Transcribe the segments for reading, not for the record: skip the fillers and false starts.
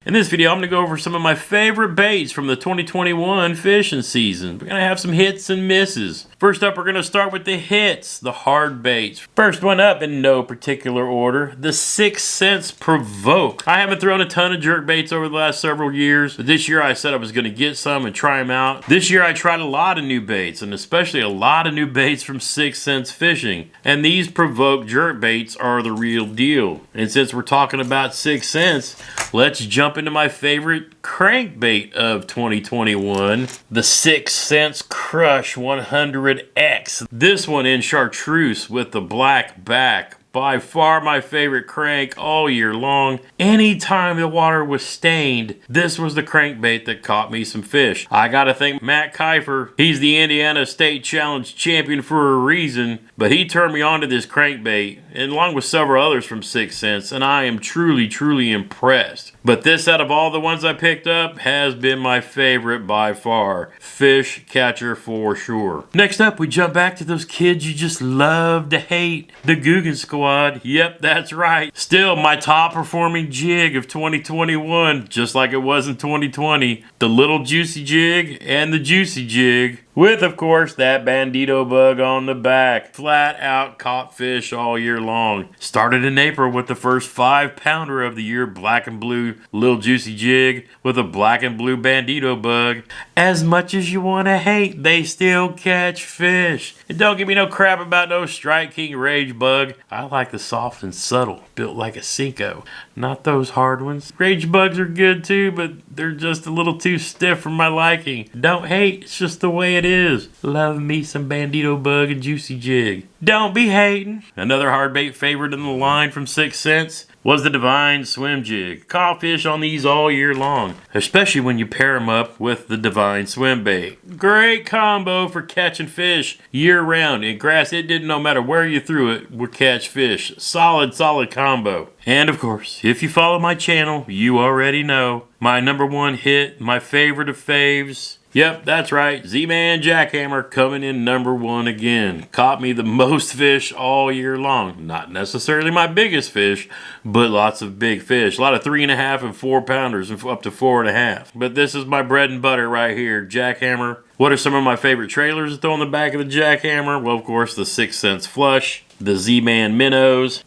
In this video, I'm going to go over some of my favorite baits from the 2021 fishing season. We're going to have some hits and misses. First up, we're going to start with the hits, the hard baits. First one up, in no particular order, the 6 cents Provoke. I haven't thrown a ton of jerk baits over the last several years, but this year I said I was going to get some and try them out. This year I tried a lot of new baits, and especially a lot of new baits from 6 Cents Fishing. And these Provoke jerk baits are the real deal. And since we're talking about 6 cents, let's jump into my favorite crankbait of 2021, the 6 Cents Crush 100X. This one in chartreuse with the black back. By far my favorite crank all year long. Anytime the water was stained, this was the crankbait that caught me some fish. I gotta thank Matt Kiefer. He's the Indiana State Challenge champion for a reason, but he turned me on to this crankbait, and along with several others from 6 Cents, and I am truly impressed. But this, out of all the ones I picked up, has been my favorite by far. Fish catcher for sure. Next up, we jump back to those kids you just love to hate. The Googan Squad. Yep, that's right. Still my top performing jig of 2021, just like it was in 2020. The little juicy jig and the juicy jig. With, of course, that bandito bug on the back. Flat out caught fish all year long. Started in April with the first 5-pounder of the year, black and blue little juicy jig with a black and blue bandito bug. As much as you want to hate, they still catch fish. And don't give me no crap about no Strike King Ragebug. I like the soft and subtle, built like a Cinco, not those hard ones. Ragebugs are good too, but they're just a little too stiff for my liking. Don't hate, it's just the way it is. Love me some bandito bug and juicy jig. Don't be hating. Another hard bait favorite in the line from 6 Cents was the Divine Swim Jig. Caught fish on these all year long, especially when you pair them up with the Divine Swim Bait. Great combo for catching fish year round. In grass, it didn't, no matter where you threw it, would catch fish. Solid combo. And of course, if you follow my channel, you already know my #1 hit, my favorite of faves. Yep, that's right, Z-Man Jackhammer coming in #1 again. Caught me the most fish all year long. Not necessarily my biggest fish, but lots of big fish. A lot of 3.5 and 4 pounders and up to 4.5. But this is my bread and butter right here, Jackhammer. What are some of my favorite trailers to throw on the back of the Jackhammer? Well, of course, the 6 Cents Flush, the Z-Man Minnows,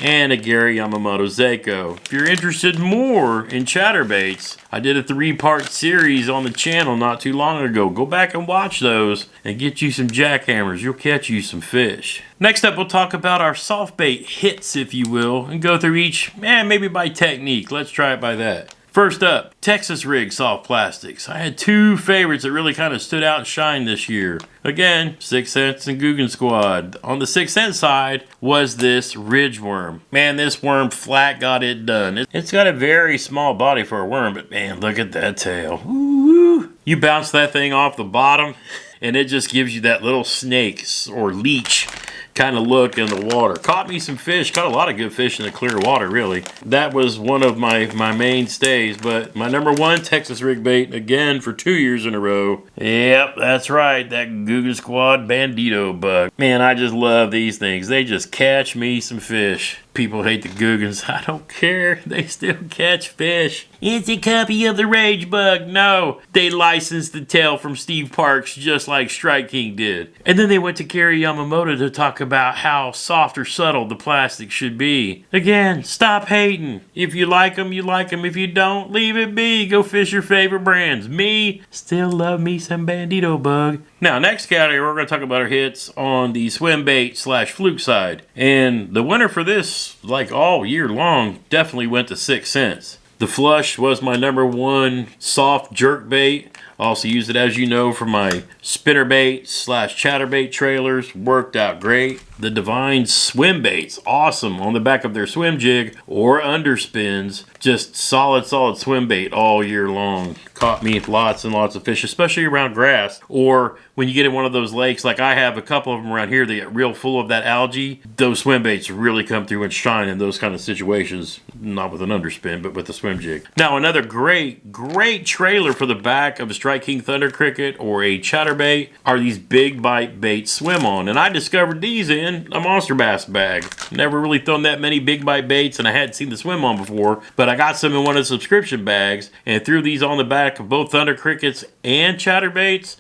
and a Gary Yamamoto Seiko. If you're interested more in chatterbaits, I did a 3-part series on the channel not too long ago. Go back and watch those and get you some jackhammers. You'll catch you some fish. Next up, we'll talk about our soft bait hits, if you will, and go through each, maybe by technique. Let's try it by that. First up, Texas Rig Soft Plastics. I had 2 favorites that really kind of stood out and shined this year. Again, 6 Cents and Googan Squad. On the 6 Cent side was this Ridge Worm. Man, this worm flat got it done. It's got a very small body for a worm, but man, look at that tail. Ooh. You bounce that thing off the bottom, and it just gives you that little snake or leech kind of look in the water. Caught me some fish. Caught a lot of good fish in the clear water, really. That was one of my mainstays. But my #1 Texas rig bait, again, for 2 years in a row. Yep, that's right. That Googan Squad Bandito bug. Man, I just love these things. They just catch me some fish. People hate the Googans. I don't care. They still catch fish. It's a copy of the Ragebug. No, they licensed the tail from Steve Parks just like Strike King did. And then they went to Gary Yamamoto to talk about how soft or subtle the plastic should be. Again, stop hating. If you like them, you like them. If you don't, leave it be. Go fish your favorite brands. Me, still love me some Bandito Bug. Now, next category, we're going to talk about our hits on the swim bait / fluke side. And the winner for this, like all year long, definitely went to 6 Cents. The Flush was my #1 soft jerk bait. Also used it, as you know, for my spinnerbait / chatterbait trailers. Worked out great. The Divine Swim Baits, awesome on the back of their swim jig or underspins. Just solid swim bait all year long. Caught me lots and lots of fish, especially around grass. Or when you get in one of those lakes, like I have a couple of them around here, they get real full of that algae. Those swim baits really come through and shine in those kind of situations. Not with an underspin, but with the swim jig. Now, another great trailer for the back of a Strike King Thunder Cricket or a chatterbait are these big bite bait swim on. And I discovered these in in a monster bass bag. Never really thrown that many big bite baits, and I hadn't seen the swim on before, but I got some in one of the subscription bags and threw these on the back of both Thunder Crickets and Chatterbaits.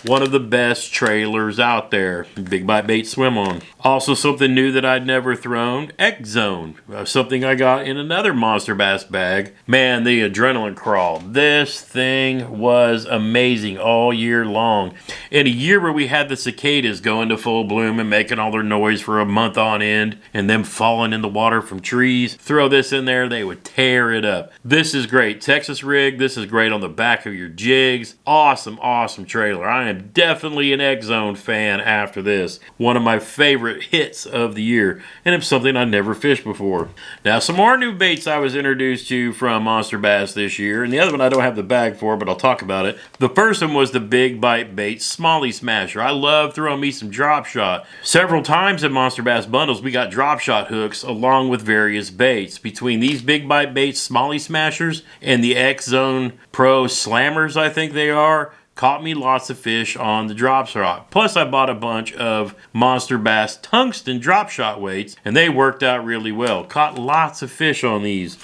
One of the best trailers out there. Big bite bait swim on. Also something new that I'd never thrown. X Zone. Something I got in another monster bass bag. Man, the adrenaline crawl. This thing was amazing all year long. In a year where we had the cicadas going to full bloom and making all their noise for a month on end and them falling in the water from trees, throw this in there, they would tear it up. This is great. Texas rig. This is great on the back of your jigs. Awesome, awesome trailer. I am definitely an X Zone fan after this. One of my favorite hits of the year, and it's something I never fished before. Now, some more new baits I was introduced to from Monster Bass this year, and the other one I don't have the bag for, but I'll talk about it. The first one was the Big Bite Bait Smallie Smasher. I love throwing me some drop shot. Several times in Monster Bass bundles, we got drop shot hooks along with various baits. Between these Big Bite Bait Smallie Smashers and the X Zone Pro Slammers, I think they are, caught me lots of fish on the drop shot. Plus, I bought a bunch of Monster Bass tungsten drop shot weights, and they worked out really well. Caught lots of fish on these.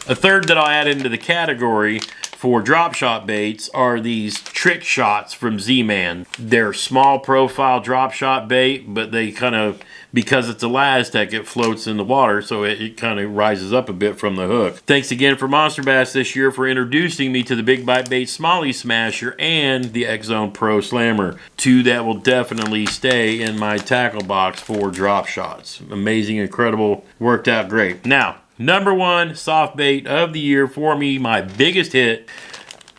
A third that I'll add into the category for drop shot baits are these trick shots from Z-Man. They're small profile drop shot bait, but they kind of, because it's elastic, it floats in the water, so it kind of rises up a bit from the hook. Thanks again for Monster Bass this year for introducing me to the Big Bite Bait Smallie Smasher and the X Zone Pro Slammer. Two that will definitely stay in my tackle box for drop shots. Amazing, incredible, worked out great. Now, number one soft bait of the year for me, my biggest hit,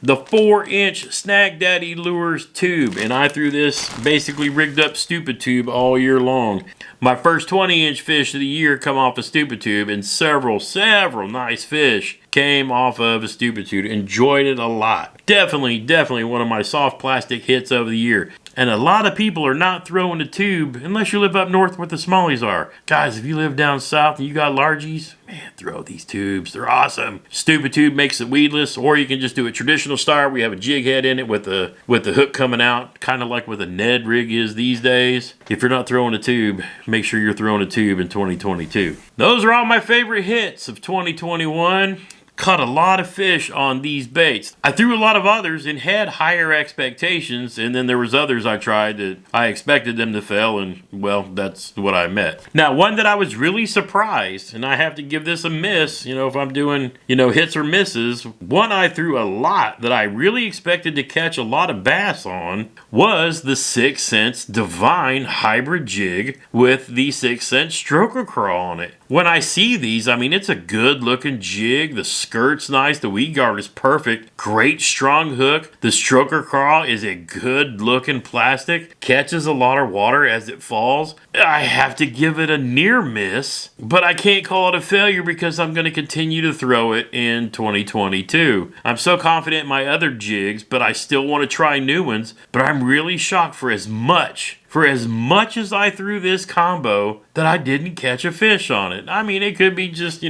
the 4-inch Snag Daddy Lures tube. And I threw this basically rigged up stupid tube all year long. My first 20-inch fish of the year come off a stupid tube, and several nice fish came off of a stupid tube. Enjoyed it a lot. Definitely one of my soft plastic hits of the year. And a lot of people are not throwing a tube unless you live up north where the smallies are. Guys, if you live down south and you got largies, man, throw these tubes. They're awesome. Stupid tube makes it weedless, or you can just do a traditional style where you have a jig head in it with the hook coming out, kind of like what the Ned rig is these days. If you're not throwing a tube, make sure you're throwing a tube in 2022. Those are all my favorite hits of 2021. Caught a lot of fish on these baits. I threw a lot of others and had higher expectations, and then there was others I tried that I expected them to fail, and well, that's what I met. Now, one that I was really surprised, and I have to give this a miss, if I'm doing, hits or misses, one I threw a lot that I really expected to catch a lot of bass on was the 6 Sense Divine Hybrid Jig with the 6 Sense Stroker Crawl on it. When I see these, it's a good looking jig. The skirt's nice. The weed guard is perfect. Great strong hook. The stroker crawl is a good looking plastic. Catches a lot of water as it falls. I have to give it a near miss, but I can't call it a failure because I'm going to continue to throw it in 2022. I'm so confident in my other jigs, but I still want to try new ones. But I'm really shocked for as much as I threw this combo that I didn't catch a fish on it. It could be just,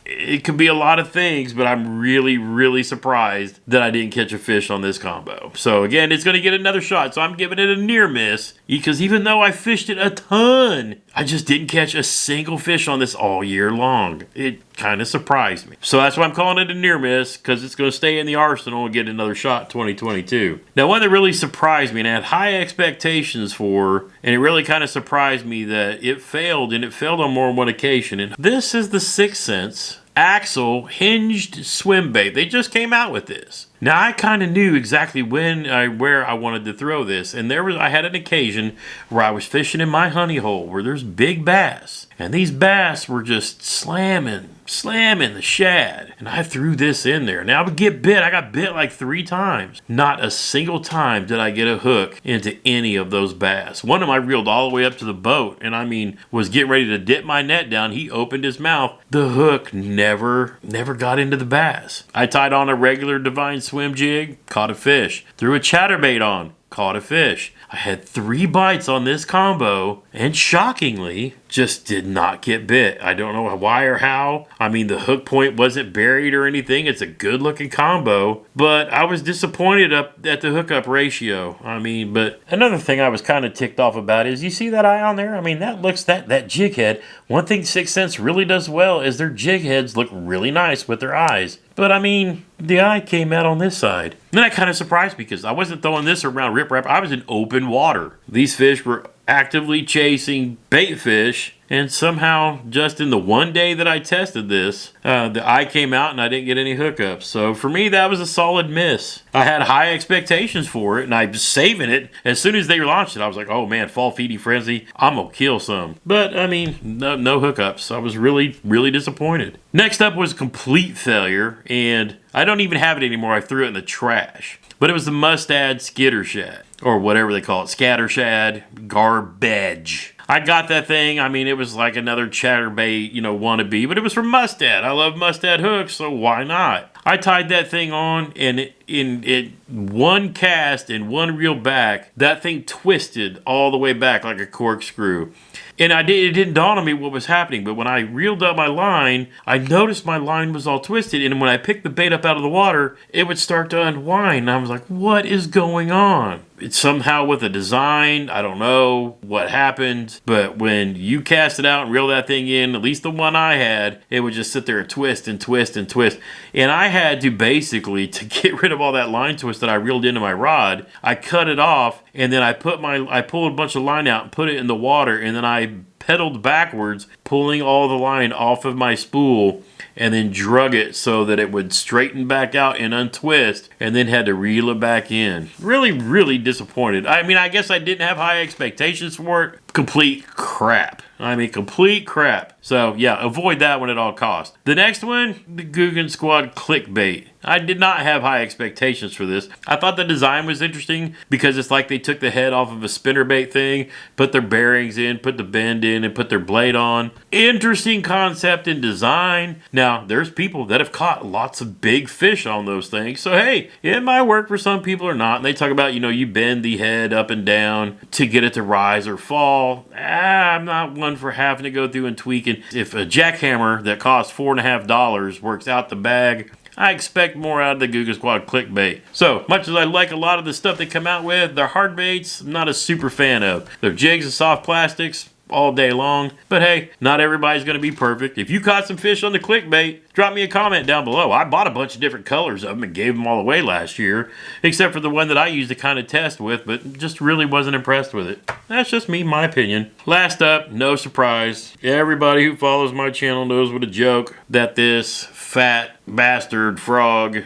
it could be a lot of things, but I'm really surprised that I didn't catch a fish on this combo. So again, it's going to get another shot, so I'm giving it a near miss because even though I fished it a ton, I just didn't catch a single fish on this all year long. It kind of surprised me. So that's why I'm calling it a near miss, because it's going to stay in the arsenal and get another shot 2022. Now, one that really surprised me and I had high expectations for, and it really kind of surprised me that it failed, and it failed on more than one occasion. And this is the 6 Sense Axel Hinged Swim Bait. They just came out with this. Now, I kind of knew exactly where I wanted to throw this, and I had an occasion where I was fishing in my honey hole where there's big bass, and these bass were just slamming the shad, and I threw this in there. Now, I would get bit. I got bit like 3 times. Not a single time did I get a hook into any of those bass. One of them I reeled all the way up to the boat, and was getting ready to dip my net down. He opened his mouth. The hook never got into the bass. I tied on a regular Divine Swim jig, caught a fish. Threw a chatterbait on, caught a fish. I had 3 bites on this combo, and shockingly, just did not get bit. I don't know why or how. I mean, the hook point wasn't buried or anything. It's a good looking combo, but I was disappointed up at the hookup ratio. I mean, but another thing I was kind of ticked off about is, you see that eye on there? I mean, that jig head. One thing 6th Sense really does well is their jig heads look really nice with their eyes. But I mean, the eye came out on this side. And that kind of surprised me because I wasn't throwing this around riprap. I was in open water. These fish were actively chasing bait fish, and somehow just in the one day that I tested this, the eye came out and I didn't get any hookups. So for me, that was a solid miss. I had high expectations for it, and I was saving it. As soon as they launched it, I was like, oh man, fall feeding frenzy, I'm gonna kill some. But I mean, no hookups. I was really disappointed. Next up was complete failure, and I don't even have it anymore. I threw it in the trash. But it was the Mustad Skitter Shad, or whatever they call it, Scatter Shad Garbage. I got that thing. I mean, it was like another chatterbait, wannabe, but it was from Mustad. I love Mustad hooks, so why not? I tied that thing on, and in one cast and one reel back, that thing twisted all the way back like a corkscrew. And it didn't dawn on me what was happening, but when I reeled up my line, I noticed my line was all twisted, and when I picked the bait up out of the water, it would start to unwind, and I was like, what is going on? It's somehow with the design, I don't know what happened, but when you cast it out and reel that thing in, at least the one I had, it would just sit there and twist and twist and twist. And I had to basically, to get rid of all that line twist that I reeled into my rod, I cut it off, and then I pulled a bunch of line out and put it in the water, and then I pedaled backwards, pulling all the line off of my spool, and then drug it so that it would straighten back out and untwist, and then had to reel it back in. Really disappointed. I mean, I guess I didn't have high expectations for it. Complete crap. I mean, complete crap. So yeah, avoid that one at all costs. The next one, the Googan Squad Clickbait. I did not have high expectations for this. I thought the design was interesting because it's like they took the head off of a spinnerbait thing, put their bearings in, put the bend in, and put their blade on. Interesting concept and design. Now, there's people that have caught lots of big fish on those things. So hey, it might work for some people or not. And they talk about, you bend the head up and down to get it to rise or fall. I'm not one for having to go through and tweaking. If a jackhammer that costs $4.50 works out the bag, I expect more out of the Googan Squad Clickbait. So, much as I like a lot of the stuff they come out with, their hard baits, I'm not a super fan of. Their jigs and soft plastics, all day long. But hey, not everybody's going to be perfect. If you caught some fish on the clickbait, drop me a comment down below. I bought a bunch of different colors of them and gave them all away last year, except for the one that I used to kind of test with, but just really wasn't impressed with it. That's just me, my opinion. Last up, no surprise. Everybody who follows my channel knows what a joke that this fat bastard frog,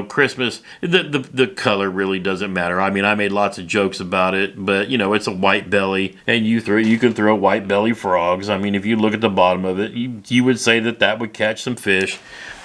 Christmas, the color really doesn't matter. I mean, I made lots of jokes about it, but it's a white belly, and you can throw white belly frogs. I mean, if you look at the bottom of it, you would say that would catch some fish.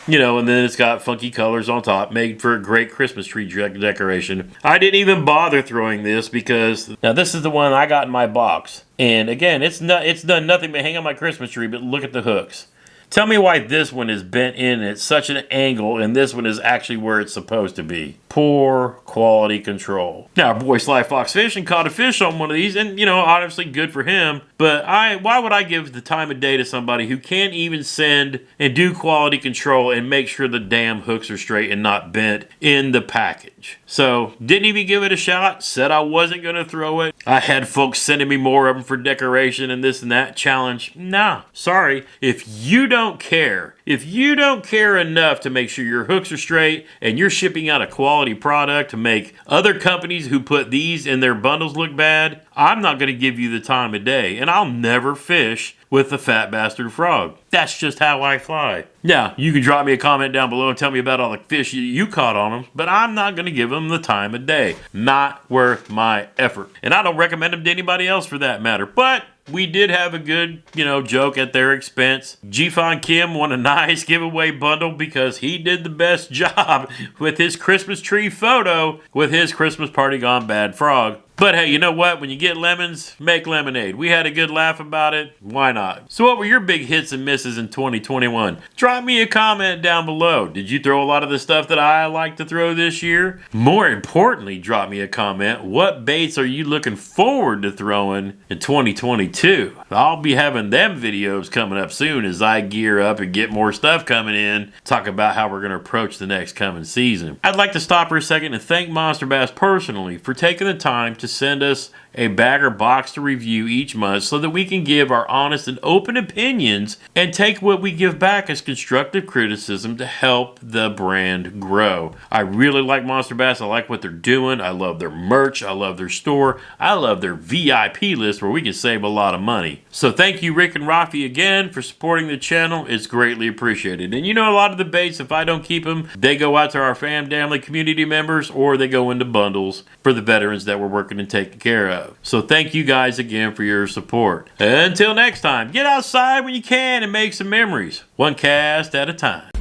And then it's got funky colors on top, made for a great Christmas tree decoration. I didn't even bother throwing this because now this is the one I got in my box, and again, it's done nothing but hang on my Christmas tree. But look at the hooks. Tell me why this one is bent in at such an angle and this one is actually where it's supposed to be. Poor quality control. Now, our boy Sly Fox Fishing caught a fish on one of these, and, obviously good for him. But why would I give the time of day to somebody who can't even send and do quality control and make sure the damn hooks are straight and not bent in the package? So, didn't even give it a shot, said I wasn't going to throw it. I had folks sending me more of them for decoration and this and that challenge. Nah, sorry. If you don't care enough to make sure your hooks are straight and you're shipping out a quality product to make other companies who put these in their bundles look bad, I'm not going to give you the time of day, and I'll never fish with the fat bastard frog. That's just how I fly. Now, you can drop me a comment down below and tell me about all the fish you caught on them, but I'm not going to give them the time of day. Not worth my effort. And I don't recommend them to anybody else for that matter, but we did have a good, joke at their expense. G-Fon Kim won a nice giveaway bundle because he did the best job with his Christmas tree photo with his Christmas party gone bad frog. But hey, you know what? When you get lemons, make lemonade. We had a good laugh about it. Why not? So what were your big hits and misses in 2021? Drop me a comment down below. Did you throw a lot of the stuff that I like to throw this year? More importantly, drop me a comment. What baits are you looking forward to throwing in 2022? I'll be having them videos coming up soon as I gear up and get more stuff coming in. Talk about how we're going to approach the next coming season. I'd like to stop for a second and thank Monster Bass personally for taking the time to send us a bag or box to review each month so that we can give our honest and open opinions and take what we give back as constructive criticism to help the brand grow. I really like Monster Bass. I like what they're doing. I love their merch. I love their store. I love their VIP list where we can save a lot of money. So thank you, Rick and Rafi, again for supporting the channel. It's greatly appreciated. And you know, a lot of the baits, if I don't keep them, they go out to our family community members or they go into bundles for the veterans that we're working and taking care of. So thank you guys again for your support. Until next time, get outside when you can and make some memories, one cast at a time.